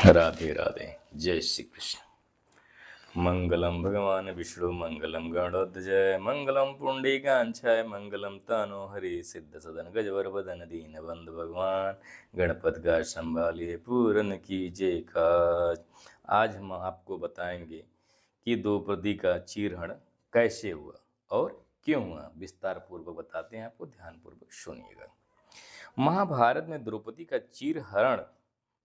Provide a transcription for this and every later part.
राधे राधे। जय श्री कृष्ण। मंगलम भगवान विष्णु मंगलम गणोदजय मंगलम पुंडीकांक्षाय मंगलम तनो हरि सिद्ध सदन गजवर वदन दीन बंधु भगवान गणपत का संभालिए पूरन की जय काज। आज हम आपको बताएंगे कि द्रौपदी का चीरहरण कैसे हुआ और क्यों हुआ। विस्तार पूर्वक बताते हैं, आपको ध्यान पूर्वक सुनिएगा। महाभारत में द्रौपदी का चीरहरण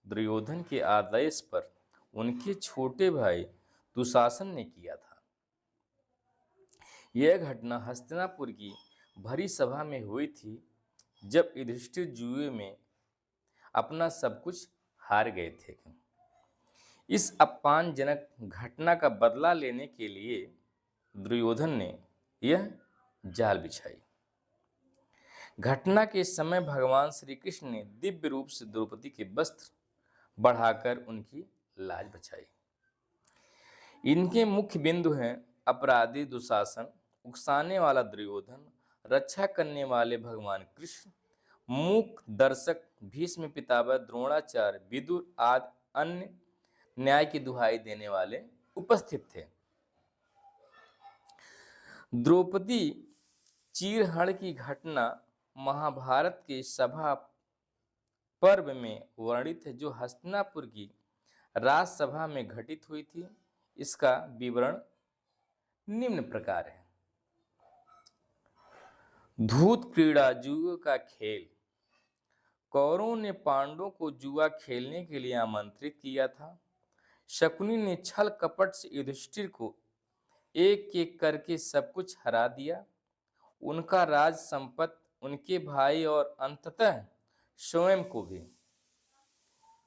दुर्योधन के आदेश पर उनके छोटे भाई दुशासन ने किया था। यह घटना हस्तिनापुर की भरी सभा में हुई थी, जब युधिष्ठिर जुए में अपना सब कुछ हार गए थे। इस अपमानजनक घटना का बदला लेने के लिए दुर्योधन ने यह जाल बिछाई। घटना के समय भगवान श्री कृष्ण ने दिव्य रूप से द्रौपदी के वस्त्र बढ़ाकर उनकी लाज बचाई। इनके मुख्य बिंदु हैं अपराधी दुशासन, उकसाने वाला दुर्योधन, रक्षा करने वाले भगवान कृष्ण, मूक दर्शक भीष्म पितामह द्रोणाचार्य, विदुर आदि अन्य न्याय की दुहाई देने वाले उपस्थित थे। द्रौपदी चीरहरण की घटना महाभारत के सभा पर्व में वर्णित है, जो हस्तिनापुर की राजसभा में घटित हुई थी। इसका विवरण निम्न प्रकार है। धूत क्रीड़ा, जुए का खेल। कौरवों ने पांडवों को जुआ खेलने के लिए आमंत्रित किया था। शकुनी ने छल कपट से युधिष्ठिर को एक एक करके सब कुछ हरा दिया। उनका राज संपत्ति, उनके भाई और अंततः स्वयं को भी।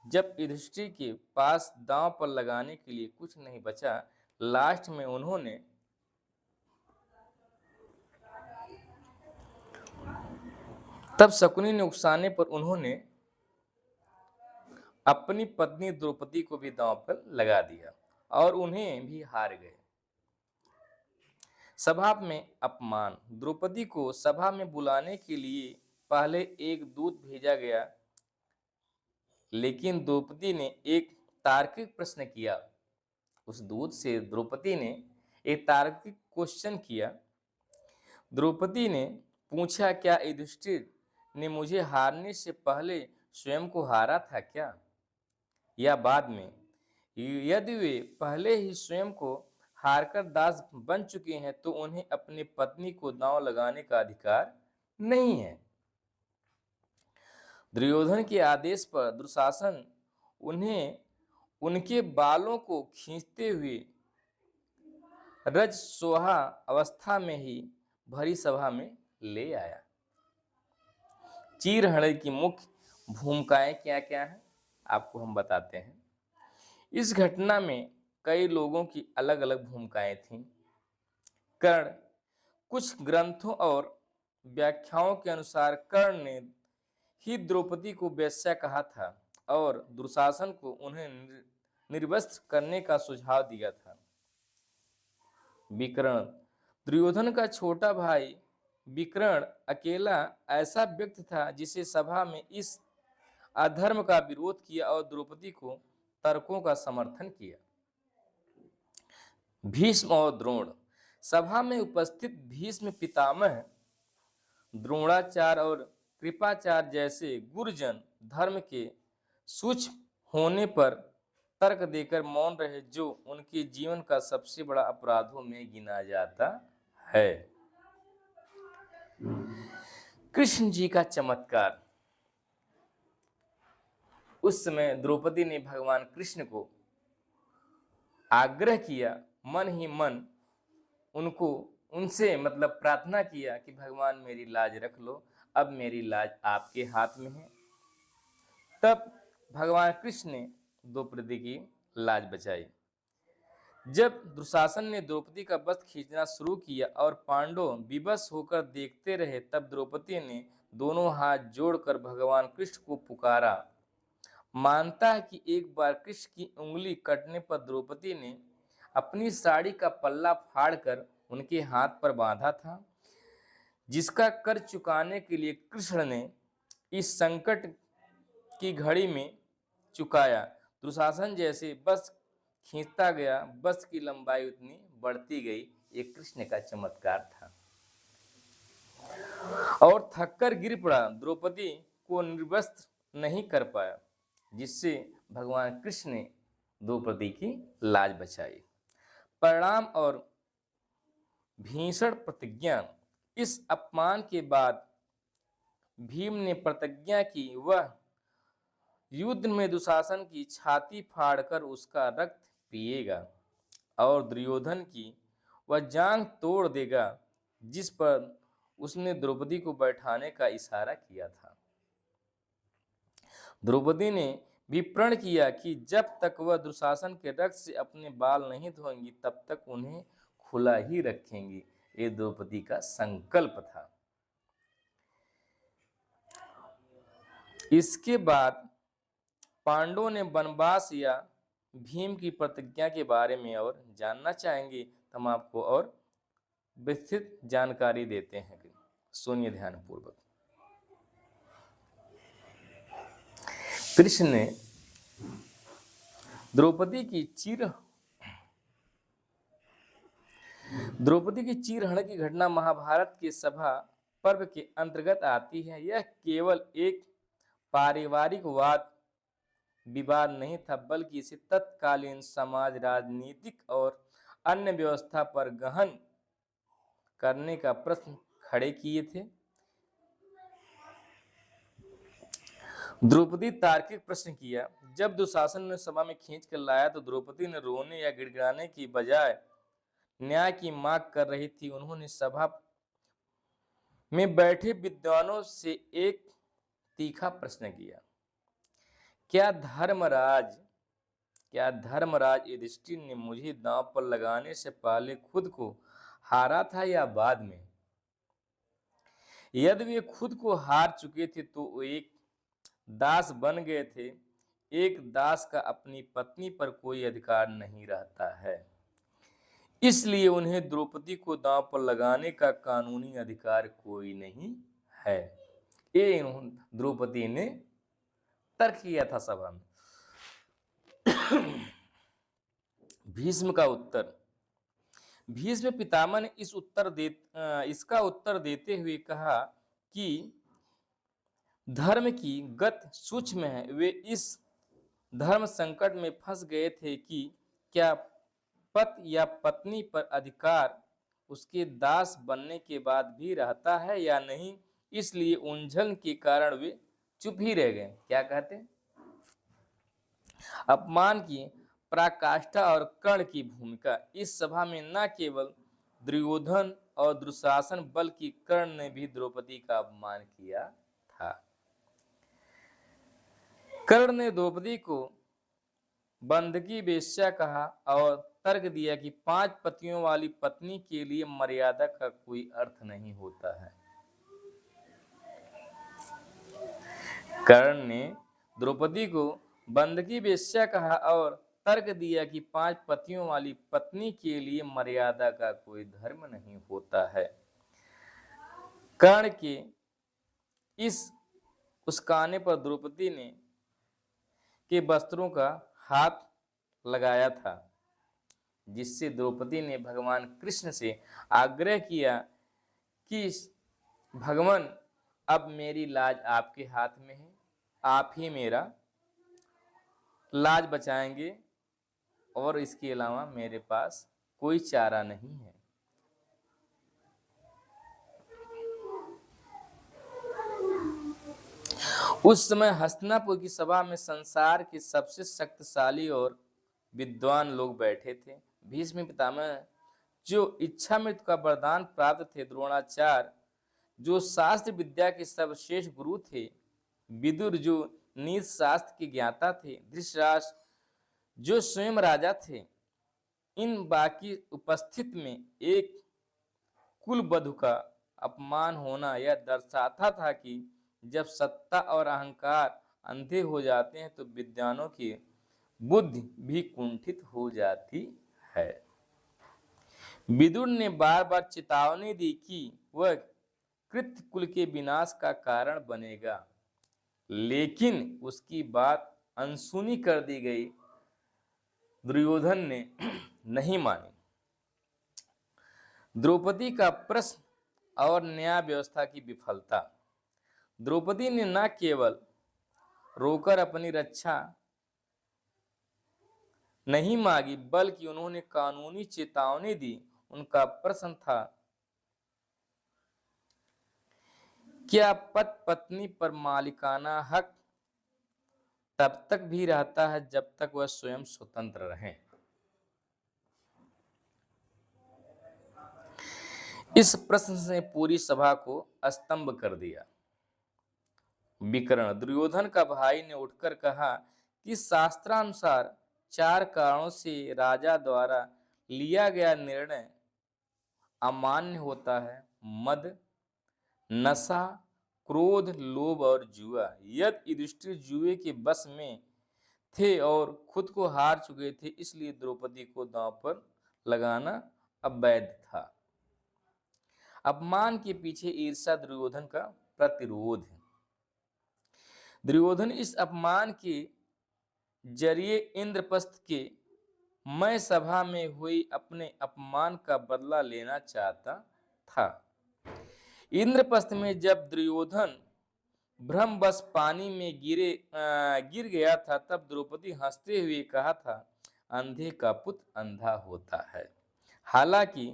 जब युधिष्ठिर के पास दांव पर लगाने के लिए कुछ नहीं बचा, लास्ट में उन्होंने तब शकुनी ने उकसाने पर उन्होंने अपनी पत्नी द्रौपदी को भी दांव पर लगा दिया और उन्हें भी हार गए। सभा में अपमान। द्रौपदी को सभा में बुलाने के लिए पहले एक दूत भेजा गया, लेकिन द्रौपदी ने एक तार्किक प्रश्न किया। उस दूत से द्रौपदी ने एक तार्किक क्वेश्चन किया। द्रौपदी ने पूछा, क्या युधिष्ठिर ने मुझे हारने से पहले स्वयं को हारा था क्या, या बाद में? यदि वे पहले ही स्वयं को हारकर दास बन चुके हैं, तो उन्हें अपनी पत्नी को दांव लगाने का अधिकार नहीं है। दुर्योधन के आदेश पर दुशासन उन्हें उनके बालों को खींचते हुए रजस्वला अवस्था में ही भरी सभा में ले आया। चीरहरण की मुख्य भूमिकाएं क्या क्या हैं, आपको हम बताते हैं। इस घटना में कई लोगों की अलग अलग भूमिकाएं थीं। कर्ण, कुछ ग्रंथों और व्याख्याओं के अनुसार कर्ण ने ही द्रौपदी को वेश्या कहा था और दुशासन को उन्हें निर्वस्त्र करने का सुझाव दिया था। विकर्ण, दुर्योधन का छोटा भाई विकर्ण अकेला ऐसा व्यक्ति था जिसे सभा में इस अधर्म का विरोध किया और द्रौपदी को तर्कों का समर्थन किया। भीष्म और द्रोण, सभा में उपस्थित भीष्म पितामह, द्रोणाचार्य और कृपाचार्य जैसे गुरुजन धर्म के सूक्ष्म होने पर तर्क देकर मौन रहे, जो उनके जीवन का सबसे बड़ा अपराधों में गिना जाता है। कृष्ण जी का चमत्कार। उस समय द्रौपदी ने भगवान कृष्ण को आग्रह किया, मन ही मन उनसे प्रार्थना किया कि भगवान मेरी लाज रख लो, अब मेरी लाज आपके हाथ में है। तब भगवान कृष्ण ने द्रौपदी की लाज बचाई। जब दुशासन ने द्रौपदी का वस्त्र खींचना शुरू किया और पांडव विवश होकर देखते रहे, तब द्रौपदी ने दोनों हाथ जोड़कर भगवान कृष्ण को पुकारा। मानता है कि एक बार कृष्ण की उंगली कटने पर द्रौपदी ने अपनी साड़ी का पल्ला फाड़कर उनके हाथ पर बांधा था, जिसका कर चुकाने के लिए कृष्ण ने इस संकट की घड़ी में चुकाया। दुशासन जैसे बस खींचता गया, बस की लंबाई उतनी बढ़ती गई। ये कृष्ण का चमत्कार था। और थककर गिर पड़ा, द्रौपदी को निर्वस्त्र नहीं कर पाया, जिससे भगवान कृष्ण ने द्रौपदी की लाज बचाई। परिणाम और भीषण प्रतिज्ञा। इस अपमान के बाद भीम ने प्रतिज्ञा की वह युद्ध में दुशासन की छाती फाड़कर उसका रक्त पिएगा और दुर्योधन की वह जांघ तोड़ देगा, जिस पर उसने द्रौपदी को बैठाने का इशारा किया था। द्रौपदी ने भी प्रण किया कि जब तक वह दुशासन के रक्त से अपने बाल नहीं धोएंगी तब तक उन्हें खुला ही रखेंगी। ये द्रौपदी का संकल्प था। इसके बाद पांडवों ने वनवास या भीम की प्रतिज्ञा के बारे में और जानना चाहेंगे तो हम आपको और विस्तृत जानकारी देते हैं। सुनिए ध्यान पूर्वक। कृष्ण ने द्रौपदी की चीरहरण की घटना महाभारत के सभा पर्व के अंतर्गत आती है। यह केवल एक पारिवारिक वाद विवाद नहीं था, बल्कि इसे तत्कालीन समाज, राजनीतिक और अन्य व्यवस्था पर गहन करने का प्रश्न खड़े किए थे। द्रौपदी तार्किक प्रश्न किया। जब दुशासन ने सभा में खींच कर लाया तो द्रौपदी ने रोने या गिड़गिड़ाने की बजाय न्याय की मांग कर रही थी। उन्होंने सभा में बैठे विद्वानों से एक तीखा प्रश्न किया, क्या धर्मराज युधिष्ठिर ने मुझे दांव पर लगाने से पहले खुद को हारा था या बाद में? यदि वे खुद को हार चुके थे तो वो एक दास बन गए थे। एक दास का अपनी पत्नी पर कोई अधिकार नहीं रहता है, इसलिए उन्हें द्रौपदी को दांव पर लगाने का कानूनी अधिकार कोई नहीं है। ये द्रौपदी ने तर्क किया था सभा में। भीष्म का उत्तर। भीष्म पितामह ने इसका उत्तर देते हुए कहा कि धर्म की गति सूक्ष्म है। वे इस धर्म संकट में फंस गए थे कि क्या पति या पत्नी पर अधिकार उसके दास बनने के बाद भी रहता है या नहीं। इसलिए उलझन के कारण वे चुप ही रह गए। क्या कहते? अपमान की पराकाष्ठा और कर्ण की भूमिका। इस सभा में न केवल दुर्योधन और दुशासन बल्कि कर्ण ने भी द्रौपदी का अपमान किया था। कर्ण ने द्रौपदी को बंधकी वेश्या कहा और तर्क दिया कि 5 पतियों वाली पत्नी के लिए मर्यादा का कोई अर्थ नहीं होता है। कर्ण ने द्रौपदी को बंधकी वेश्या कहा और तर्क दिया कि 5 पतियों वाली पत्नी के लिए मर्यादा का कोई धर्म नहीं होता है। कर्ण के इस उस्काने पर द्रौपदी ने के वस्त्रों का हाथ लगाया था, जिससे द्रौपदी ने भगवान कृष्ण से आग्रह किया कि भगवान, अब मेरी लाज आपके हाथ में है, आप ही मेरा लाज बचाएंगे और इसके अलावा मेरे पास कोई चारा नहीं है। उस समय हस्तिनापुर की सभा में संसार के सबसे शक्तिशाली और विद्वान लोग बैठे थे। भीष्म पितामह जो इच्छा मृत्यु का वरदान प्राप्त थे, द्रोणाचार्य जो शास्त्र विद्या के सर्वश्रेष्ठ गुरु थे, विदुर जो नीति शास्त्र के ज्ञाता थे, धृतराष्ट्र जो स्वयं राजा थे, इन बाकी उपस्थित में एक कुलवधू का अपमान होना यह दर्शाता था कि जब सत्ता और अहंकार अंधे हो जाते हैं तो विद्वानों की बुद्धि भी कुंठित हो जाती है। विदुर ने बार बार चेतावनी दी कि वह कृत कुल के विनाश का कारण बनेगा, लेकिन उसकी बात अनसुनी कर दी गई। दुर्योधन ने नहीं मानी। द्रौपदी का प्रश्न और न्याय व्यवस्था की विफलता। द्रौपदी ने न केवल रोकर अपनी रक्षा नहीं मांगी, बल्कि उन्होंने कानूनी चेतावनी दी। उनका प्रश्न था, क्या पति पत्नी पर मालिकाना हक तब तक भी रहता है जब तक वह स्वयं स्वतंत्र रहे? इस प्रश्न ने पूरी सभा को स्तंभ कर दिया। विकर्ण, दुर्योधन का भाई, ने उठकर कहा कि शास्त्रानुसार 4 कारणों से राजा द्वारा लिया गया निर्णय अमान्य होता है। मद, नशा, क्रोध, लोभ और जुआ। यदि युधिष्ठिर जुए के बस में थे और खुद को हार चुके थे, इसलिए द्रौपदी को दांव पर लगाना अवैध था। अपमान के पीछे ईर्ष्या दुर्योधन का प्रतिरोध है। दुर्योधन इस अपमान के जरिए इंद्रप्रस्थ के मैं सभा में हुई अपने अपमान का बदला लेना चाहता था। इंद्रप्रस्थ में जब दुर्योधन भ्रमवश पानी में गिर गया था, तब द्रौपदी हंसते हुए कहा था, अंधे का पुत्र अंधा होता है। हालांकि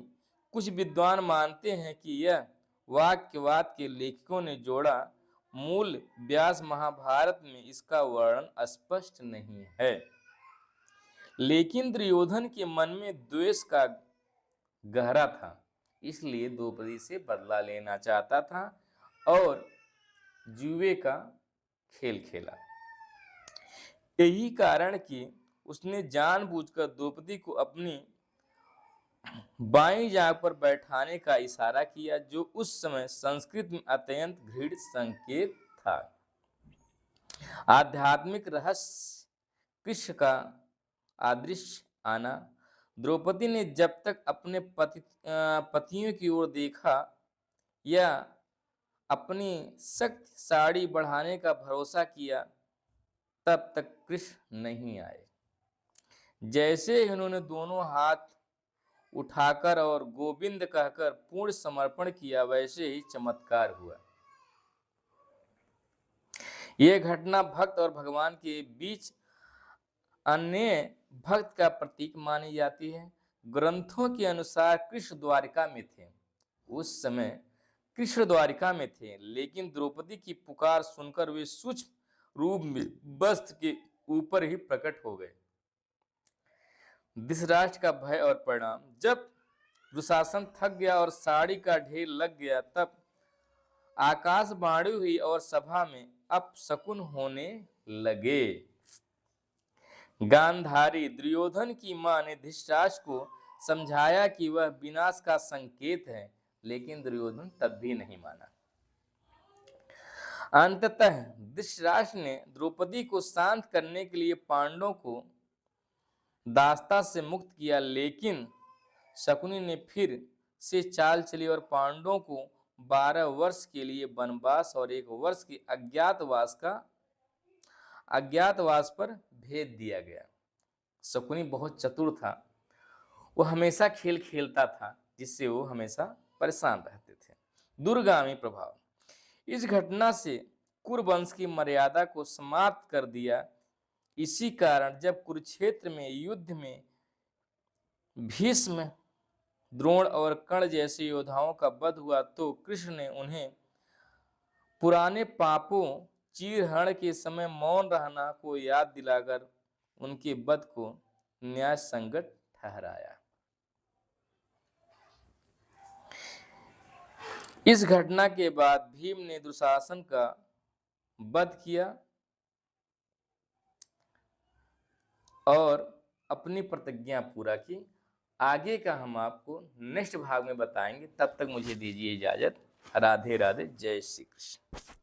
कुछ विद्वान मानते हैं कि यह वाक्यवाद के लेखकों ने जोड़ा। मूल व्यास महाभारत में इसका वर्णन स्पष्ट नहीं है, लेकिन दुर्योधन के मन में द्वेष का गहरा था, इसलिए द्रौपदी से बदला लेना चाहता था और जुए का खेल खेला। यही कारण कि उसने जानबूझकर द्रौपदी को अपनी बाईं जांघ पर बैठाने का इशारा किया, जो उस समय संस्कृत में अत्यंत घृणित संकेत था। आध्यात्मिक रहस्य कृष्ण का अदृश्य आना। द्रौपदी ने जब तक अपने पतियों की ओर देखा या अपनी शक्ति बढ़ाने का भरोसा किया, तब तक कृष्ण नहीं आए। जैसे ही उन्होंने दोनों हाथ उठाकर और गोविंद कहकर पूर्ण समर्पण किया, वैसे ही चमत्कार हुआ। यह घटना भक्त और भगवान के बीच अन्य भक्त का प्रतीक मानी जाती है। ग्रंथों के अनुसार कृष्ण द्वारिका में थे। उस समय कृष्ण द्वारिका में थे, लेकिन द्रौपदी की पुकार सुनकर वे सूक्ष्म रूप में वस्त्र के ऊपर ही प्रकट हो गए। धृतराष्ट्र का भय और परिणाम। जब दुशासन थक गया और साड़ी का ढेर लग गया, तब आकाशवाणी हुई और सभा में अपशकुन होने लगे। गांधारी, दुर्योधन की मां, ने धृतराष्ट्र को समझाया कि वह विनाश का संकेत है, लेकिन दुर्योधन तब भी नहीं माना। अंततः धृतराष्ट्र ने द्रौपदी को शांत करने के लिए पांडवों को दास्ता से मुक्त किया, लेकिन शकुनी ने फिर से चाल चली और पांडवों को 12 वर्ष के लिए वनवास और 1 वर्ष के अज्ञातवास पर भेज दिया गया। शकुनी बहुत चतुर था। वो हमेशा खेल खेलता था, जिससे वो हमेशा परेशान रहते थे। दूरगामी प्रभाव। इस घटना से कुरुवंश की मर्यादा को समाप्त कर दिया। इसी कारण जब कुरुक्षेत्र में युद्ध में भीष्म, द्रोण और कर्ण जैसे योद्धाओं का वध हुआ, तो कृष्ण ने उन्हें पुराने पापों, चीरहरण के समय मौन रहना को याद दिलाकर उनके वध को न्याय संगत ठहराया। इस घटना के बाद भीम ने दुशासन का वध किया और अपनी प्रतिज्ञा पूरा की। आगे का हम आपको नेक्स्ट भाग में बताएंगे। तब तक मुझे दीजिए इजाजत। राधे राधे। जय श्री कृष्ण।